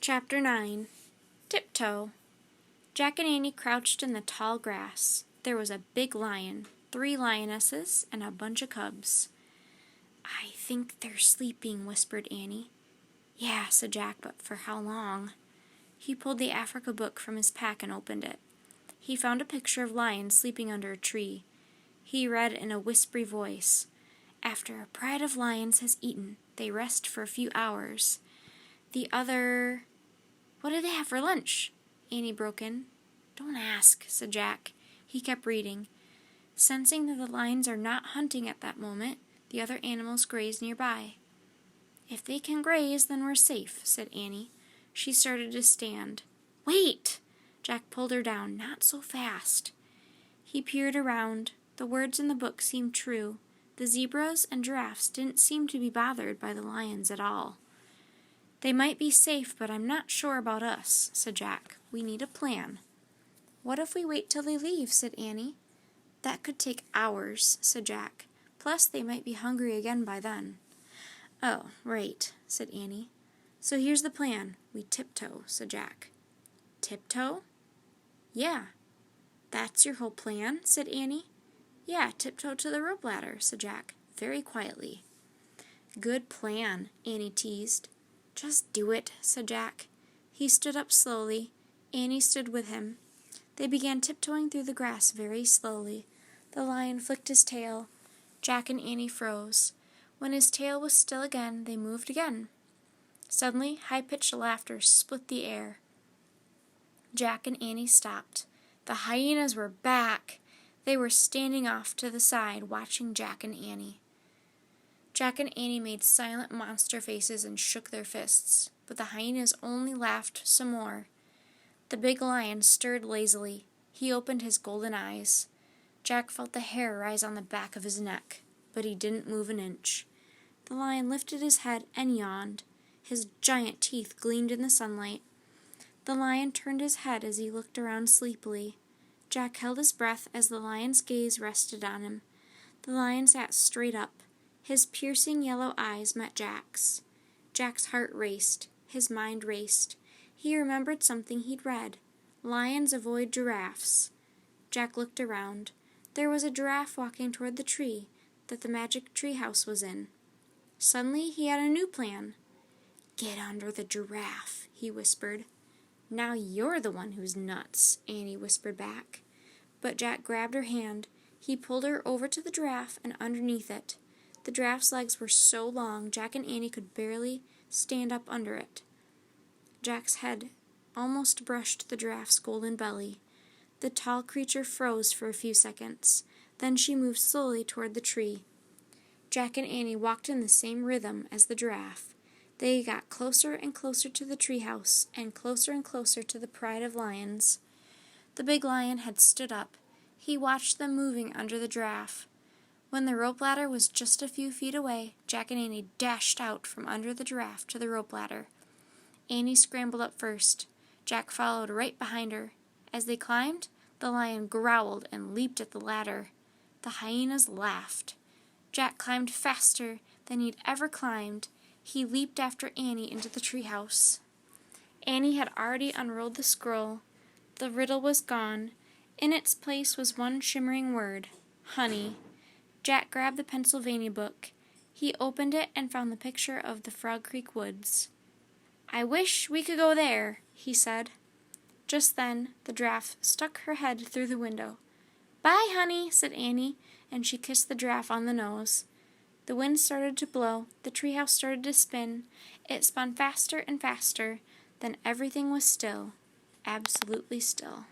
Chapter 9. Tiptoe. Jack and Annie crouched in the tall grass. There was a big lion, 3 lionesses, and a bunch of cubs. "I think they're sleeping," whispered Annie. "Yeah," said Jack, "but for how long?" He pulled the Africa book from his pack and opened it. He found a picture of lions sleeping under a tree. He read in a whispery voice, "After a pride of lions has eaten, they rest for a few hours. What did they have for lunch?" Annie broke in. "Don't ask," said Jack. He kept reading. Sensing that the lions are not hunting at that moment, the other animals graze nearby. "If they can graze, then we're safe," said Annie. She started to stand. "Wait!" Jack pulled her down. "Not so fast." He peered around. The words in the book seemed true. The zebras and giraffes didn't seem to be bothered by the lions at all. "They might be safe, but I'm not sure about us," said Jack. "We need a plan." "What if we wait till they leave?" said Annie. "That could take hours," said Jack. "Plus, they might be hungry again by then." "Oh, right," said Annie. "So here's the plan. We tiptoe," said Jack. "Tiptoe?" "Yeah." "That's your whole plan?" said Annie. "Yeah, tiptoe to the rope ladder," said Jack, very quietly. "Good plan," Annie teased. "Just do it," said Jack. He stood up slowly. Annie stood with him. They began tiptoeing through the grass very slowly. The lion flicked his tail. Jack and Annie froze. When his tail was still again, they moved again. Suddenly, high-pitched laughter split the air. Jack and Annie stopped. The hyenas were back. They were standing off to the side, watching Jack and Annie. Jack and Annie made silent monster faces and shook their fists, but the hyenas only laughed some more. The big lion stirred lazily. He opened his golden eyes. Jack felt the hair rise on the back of his neck, but he didn't move an inch. The lion lifted his head and yawned. His giant teeth gleamed in the sunlight. The lion turned his head as he looked around sleepily. Jack held his breath as the lion's gaze rested on him. The lion sat straight up. His piercing yellow eyes met Jack's. Jack's heart raced. His mind raced. He remembered something he'd read. Lions avoid giraffes. Jack looked around. There was a giraffe walking toward the tree that the magic tree house was in. Suddenly he had a new plan. "Get under the giraffe," he whispered. "Now you're the one who's nuts," Annie whispered back. But Jack grabbed her hand. He pulled her over to the giraffe and underneath it. The giraffe's legs were so long, Jack and Annie could barely stand up under it. Jack's head almost brushed the giraffe's golden belly. The tall creature froze for a few seconds. Then she moved slowly toward the tree. Jack and Annie walked in the same rhythm as the giraffe. They got closer and closer to the treehouse, and closer to the pride of lions. The big lion had stood up. He watched them moving under the giraffe. When the rope ladder was just a few feet away, Jack and Annie dashed out from under the giraffe to the rope ladder. Annie scrambled up first. Jack followed right behind her. As they climbed, the lion growled and leaped at the ladder. The hyenas laughed. Jack climbed faster than he'd ever climbed. He leaped after Annie into the treehouse. Annie had already unrolled the scroll. The riddle was gone. In its place was one shimmering word, honey. Jack grabbed the Pennsylvania book. He opened it and found the picture of the Frog Creek woods. "I wish we could go there," he said. Just then, the giraffe stuck her head through the window. "Bye, honey," said Annie, and she kissed the giraffe on the nose. The wind started to blow. The treehouse started to spin. It spun faster and faster. Then everything was still, absolutely still.